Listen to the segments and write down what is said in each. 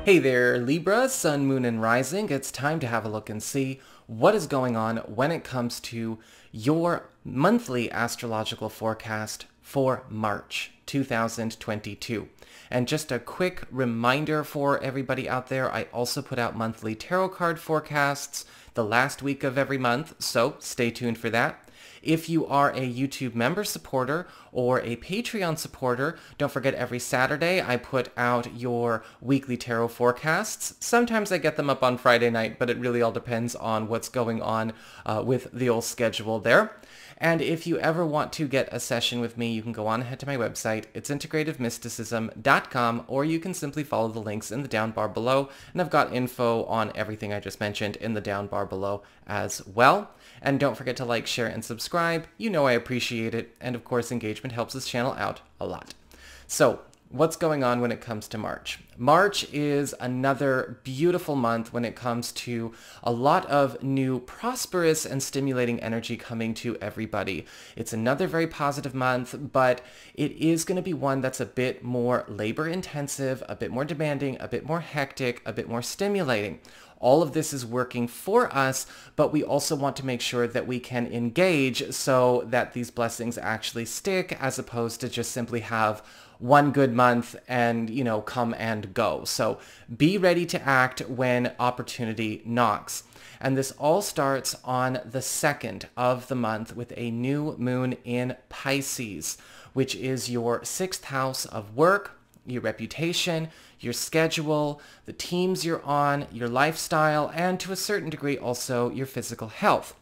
Hey there, Libra, Sun, Moon, and Rising. It's time to have a look and see what is going on when it comes to your monthly astrological forecast for March 2022. And just a quick reminder for everybody out there, I also put out monthly tarot card forecasts the last week of every month, so stay tuned for that. If you are a YouTube member supporter or a Patreon supporter, don't forget every Saturday I put out your weekly tarot forecasts. Sometimes I get them up on Friday night, but it really all depends on what's going on with the old schedule there. And if you ever want to get a session with me, you can go on ahead to my website. It's integrativemysticism.com, or you can simply follow the links in the down bar below. And I've got info on everything I just mentioned in the down bar below as well. And don't forget to like, share, and subscribe. You know I appreciate it. And of course, engagement helps this channel out a lot. So, what's going on when it comes to March? March is another beautiful month when it comes to a lot of new prosperous and stimulating energy coming to everybody. It's another very positive month, but it is going to be one that's a bit more labor intensive, a bit more demanding, a bit more hectic, a bit more stimulating. All of this is working for us, but we also want to make sure that we can engage so that these blessings actually stick, as opposed to just simply have one good month and, come and go. So be ready to act when opportunity knocks. And this all starts on the 2nd of the month with a new moon in Pisces, which is your 6th house of work, your reputation, your schedule, the teams you're on, your lifestyle, and to a certain degree also your physical health.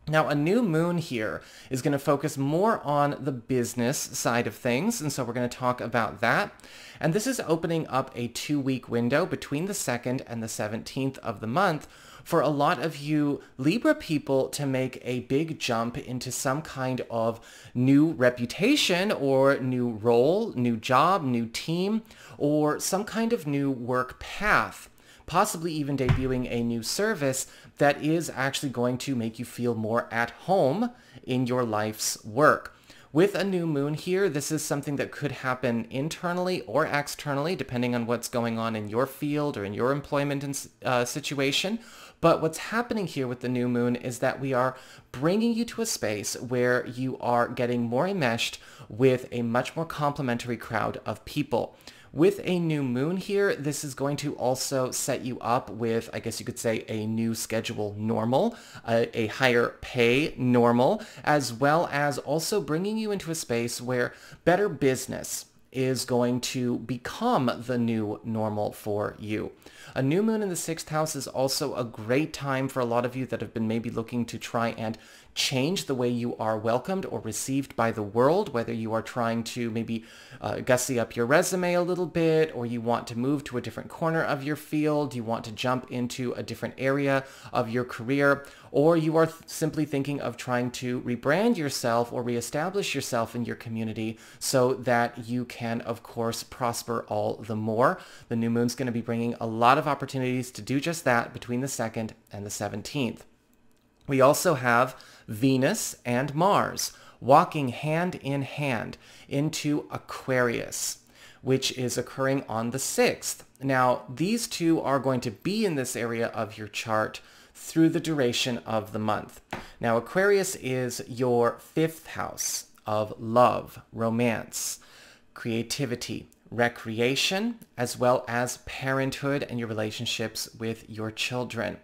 Now, a new moon here is going to focus more on the business side of things, and so we're going to talk about that. And this is opening up a 2-week window between the 2nd and the 17th of the month for a lot of you Libra people to make a big jump into some kind of new reputation or new role, new job, new team, or some kind of new work path. Possibly even debuting a new service that is actually going to make you feel more at home in your life's work. With a new moon here, this is something that could happen internally or externally, depending on what's going on in your field or in your employment situation. But what's happening here with the new moon is that we are bringing you to a space where you are getting more enmeshed with a much more complementary crowd of people. With a new moon here, this is going to also set you up with, I guess you could say, a new schedule normal, a higher pay normal, as well as also bringing you into a space where better business is going to become the new normal for you. A new moon in the 6th house is also a great time for a lot of you that have been maybe looking to try and change the way you are welcomed or received by the world, whether you are trying to maybe gussy up your resume a little bit, or you want to move to a different corner of your field, you want to jump into a different area of your career, or you are simply thinking of trying to rebrand yourself or reestablish yourself in your community so that you can, of course, prosper all the more. The new moon's going to be bringing a lot of opportunities to do just that between the 2nd and the 17th. We also have Venus and Mars walking hand in hand into Aquarius, which is occurring on the 6th. Now, these two are going to be in this area of your chart through the duration of the month. Now, Aquarius is your 5th house of love, romance, creativity, recreation, as well as parenthood and your relationships with your children.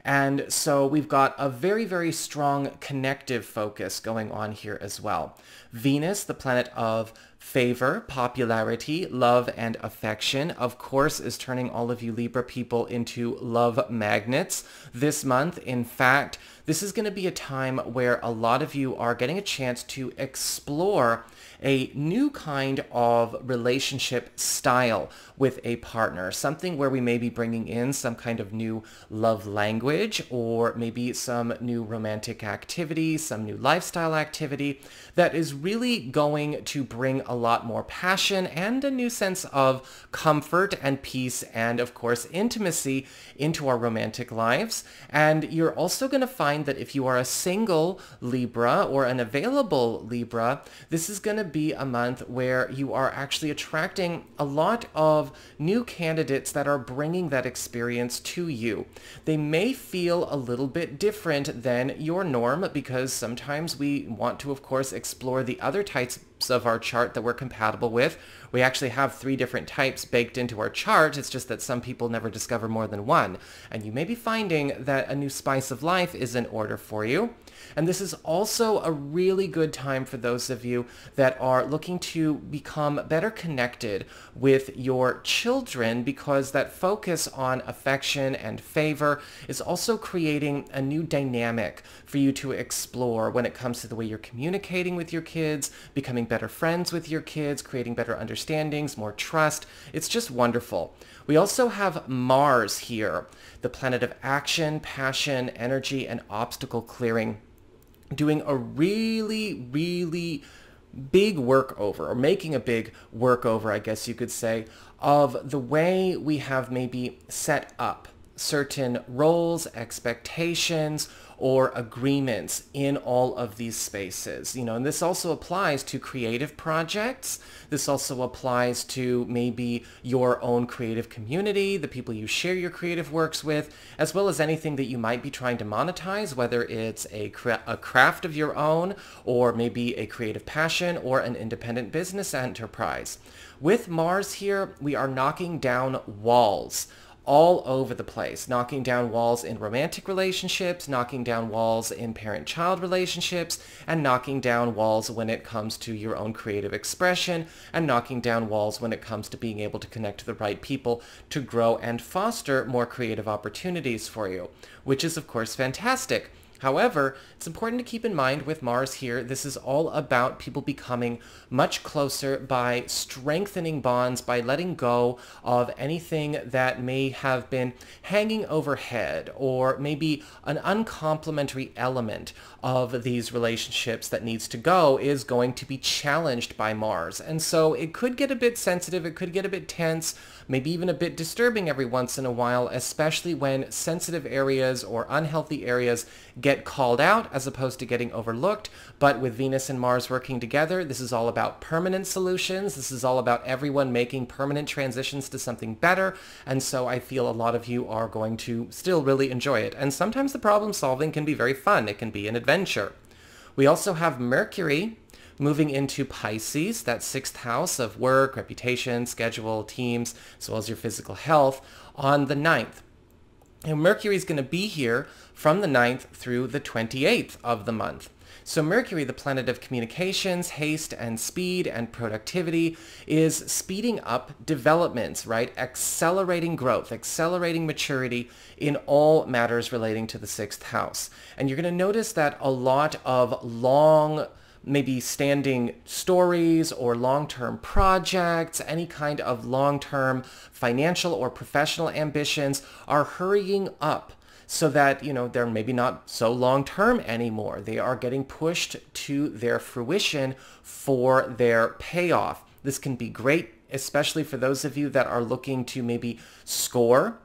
And so we've got a very, very strong connective focus going on here as well. Venus, the planet of favor, popularity, love, and affection, of course, is turning all of you Libra people into love magnets this month. In fact, this is going to be a time where a lot of you are getting a chance to explore a new kind of relationship style with a partner, something where we may be bringing in some kind of new love language, or maybe some new romantic activity, some new lifestyle activity that is really going to bring a lot more passion and a new sense of comfort and peace and, of course, intimacy into our romantic lives. And you're also going to find that if you are a single Libra or an available Libra, this is going to be a month where you are actually attracting a lot of new candidates that are bringing that experience to you. They may feel a little bit different than your norm because sometimes we want to, of course, explore the other types of our chart that we're compatible with. We actually have 3 different types baked into our chart. It's just that some people never discover more than one. And you may be finding that a new spice of life is in order for you. And this is also a really good time for those of you that are looking to become better connected with your children, because that focus on affection and favor is also creating a new dynamic for you to explore when it comes to the way you're communicating with your kids, becoming better friends with your kids, creating better understandings, more trust. It's just wonderful. We also have Mars here, the planet of action, passion, energy, and obstacle clearing, doing a really, really big workover, or making a big workover, I guess you could say, of the way we have maybe set up certain roles, expectations, or agreements in all of these spaces. And this also applies to creative projects. This also applies to maybe your own creative community, the people you share your creative works with, as well as anything that you might be trying to monetize, whether it's a craft of your own, or maybe a creative passion, or an independent business enterprise. With Mars here, we are knocking down walls all over the place, knocking down walls in romantic relationships, knocking down walls in parent-child relationships, and knocking down walls when it comes to your own creative expression, and knocking down walls when it comes to being able to connect to the right people to grow and foster more creative opportunities for you, which is, of course, fantastic. However, it's important to keep in mind with Mars here, this is all about people becoming much closer by strengthening bonds, by letting go of anything that may have been hanging overhead, or maybe an uncomplimentary element of these relationships that needs to go is going to be challenged by Mars. And so it could get a bit sensitive, it could get a bit tense, maybe even a bit disturbing every once in a while, especially when sensitive areas or unhealthy areas get called out as opposed to getting overlooked. But with Venus and Mars working together, this is all about permanent solutions. This is all about everyone making permanent transitions to something better. And so I feel a lot of you are going to still really enjoy it. And sometimes the problem solving can be very fun. It can be an adventure. We also have Mercury moving into Pisces, that 6th house of work, reputation, schedule, teams, as well as your physical health, on the 9th. And Mercury is going to be here from the 9th through the 28th of the month. So Mercury, the planet of communications, haste and speed and productivity, is speeding up developments, right? Accelerating growth, accelerating maturity in all matters relating to the 6th house. And you're going to notice that a lot of long, maybe standing stories or long-term projects, any kind of long-term financial or professional ambitions are hurrying up so that, they're maybe not so long-term anymore. They are getting pushed to their fruition for their payoff. This can be great, especially for those of you that are looking to maybe score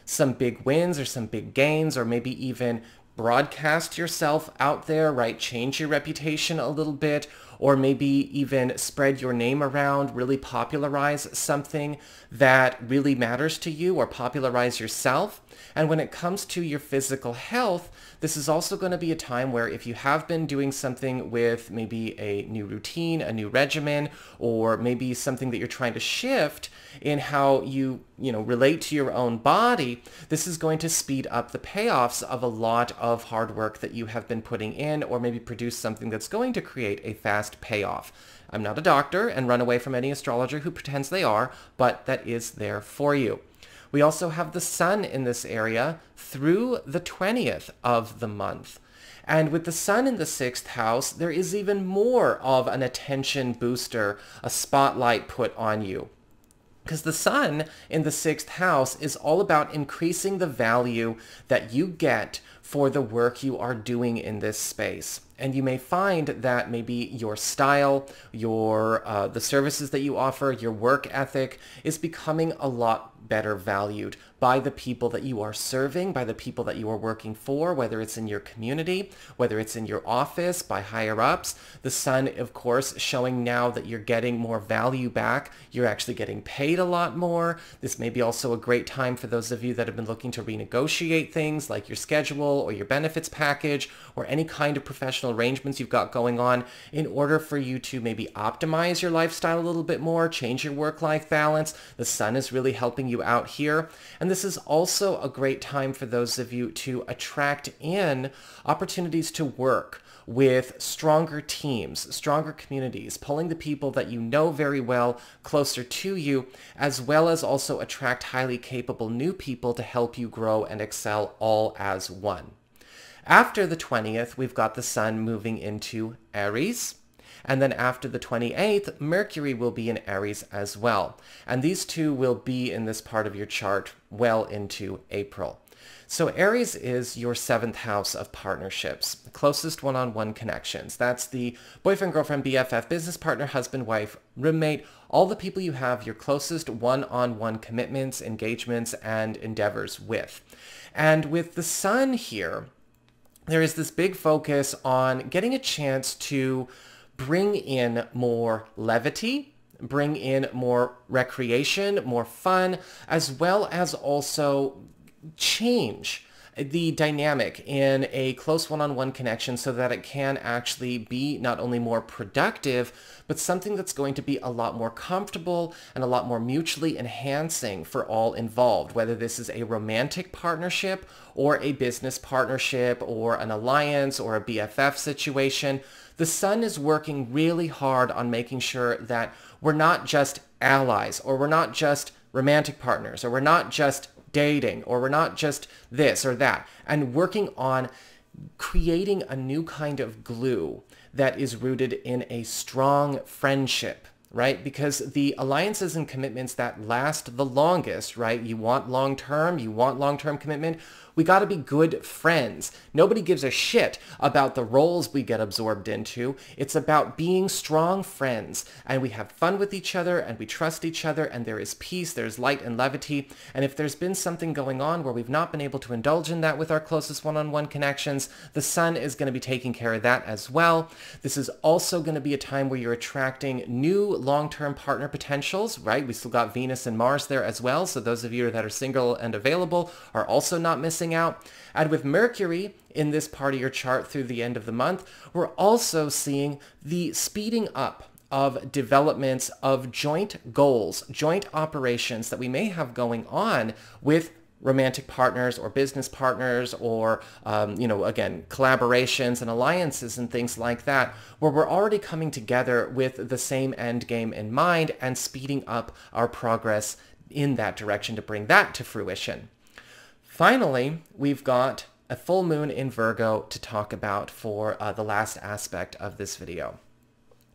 some big wins or some big gains, or maybe even broadcast yourself out there, right? Change your reputation a little bit, or maybe even spread your name around, really popularize something that really matters to you, or popularize yourself. And when it comes to your physical health, this is also going to be a time where if you have been doing something with maybe a new routine, a new regimen, or maybe something that you're trying to shift in how you relate to your own body, this is going to speed up the payoffs of a lot of hard work that you have been putting in, or maybe produce something that's going to create a fast payoff. I'm not a doctor, and run away from any astrologer who pretends they are, but that is there for you. We also have the sun in this area through the 20th of the month. And with the sun in the 6th house, there is even more of an attention booster, a spotlight put on you. Because the sun in the 6th house is all about increasing the value that you get for the work you are doing in this space. And you may find that maybe your style, the services that you offer, your work ethic is becoming a lot better valued by the people that you are serving, by the people that you are working for, whether it's in your community, whether it's in your office, by higher ups. The sun, of course, showing now that you're getting more value back. You're actually getting paid a lot more. This may be also a great time for those of you that have been looking to renegotiate things like your schedule or your benefits package or any kind of professional arrangements you've got going on in order for you to maybe optimize your lifestyle a little bit more, change your work-life balance. The sun is really helping you out here. And this is also a great time for those of you to attract in opportunities to work with stronger teams, stronger communities, pulling the people that you know very well closer to you, as well as also attract highly capable new people to help you grow and excel all as one. After the 20th, we've got the sun moving into Aries. And then after the 28th, Mercury will be in Aries as well. And these two will be in this part of your chart well into April. So Aries is your 7th house of partnerships, the closest one-on-one connections. That's the boyfriend, girlfriend, BFF, business partner, husband, wife, roommate, all the people you have your closest one-on-one commitments, engagements, and endeavors with. And with the sun here, there is this big focus on getting a chance to bring in more levity, bring in more recreation, more fun, as well as also change the dynamic in a close one-on-one connection so that it can actually be not only more productive, but something that's going to be a lot more comfortable and a lot more mutually enhancing for all involved, whether this is a romantic partnership or a business partnership or an alliance or a BFF situation. The sun is working really hard on making sure that we're not just allies, or we're not just romantic partners, or we're not just dating, or we're not just this or that, and working on creating a new kind of glue that is rooted in a strong friendship, right? Because the alliances and commitments that last the longest, right? You want long-term commitment. We got to be good friends. Nobody gives a shit about the roles we get absorbed into. It's about being strong friends, and we have fun with each other, and we trust each other, and there is peace, there's light and levity. And if there's been something going on where we've not been able to indulge in that with our closest one-on-one connections, the sun is going to be taking care of that as well. This is also going to be a time where you're attracting new long-term partner potentials, right? We still got Venus and Mars there as well, so those of you that are single and available are also not missing out. And with Mercury in this part of your chart through the end of the month, we're also seeing the speeding up of developments of joint goals, joint operations that we may have going on with romantic partners or business partners or, again, collaborations and alliances and things like that, where we're already coming together with the same end game in mind and speeding up our progress in that direction to bring that to fruition. Finally, we've got a full moon in Virgo to talk about for the last aspect of this video.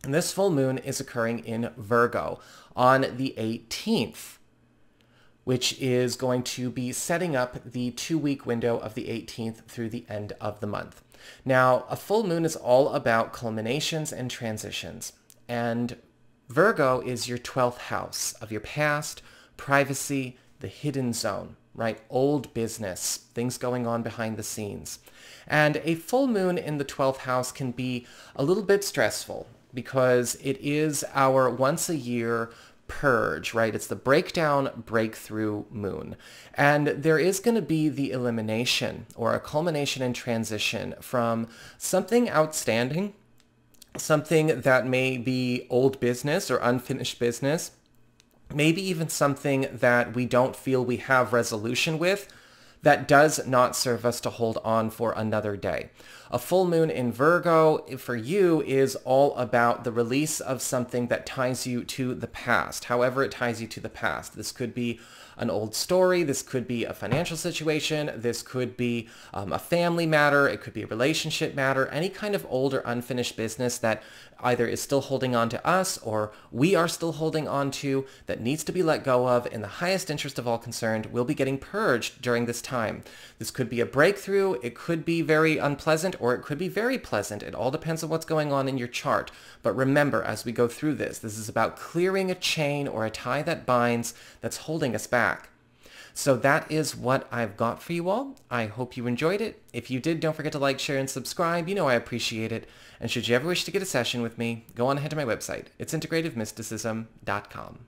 And this full moon is occurring in Virgo on the 18th, which is going to be setting up the 2-week window of the 18th through the end of the month. Now, a full moon is all about culminations and transitions, and Virgo is your 12th house of your past, privacy, the hidden zone, right? Old business, things going on behind the scenes. And a full moon in the 12th house can be a little bit stressful because it is our once a year purge, right? It's the breakdown, breakthrough moon. And there is going to be the elimination or a culmination and transition from something outstanding, something that may be old business or unfinished business, maybe even something that we don't feel we have resolution with, that does not serve us to hold on for another day. A full moon in Virgo for you is all about the release of something that ties you to the past, however it ties you to the past. This could be an old story, this could be a financial situation, this could be a family matter, it could be a relationship matter, any kind of old or unfinished business that either is still holding on to us or we are still holding on to that needs to be let go of in the highest interest of all concerned will be getting purged during this time. This could be a breakthrough, it could be very unpleasant, or it could be very pleasant. It all depends on what's going on in your chart. But remember, as we go through this, this is about clearing a chain or a tie that binds that's holding us back. So that is what I've got for you all. I hope you enjoyed it. If you did, don't forget to like, share, and subscribe. You know I appreciate it. And should you ever wish to get a session with me, go on ahead to my website. It's integrativemysticism.com.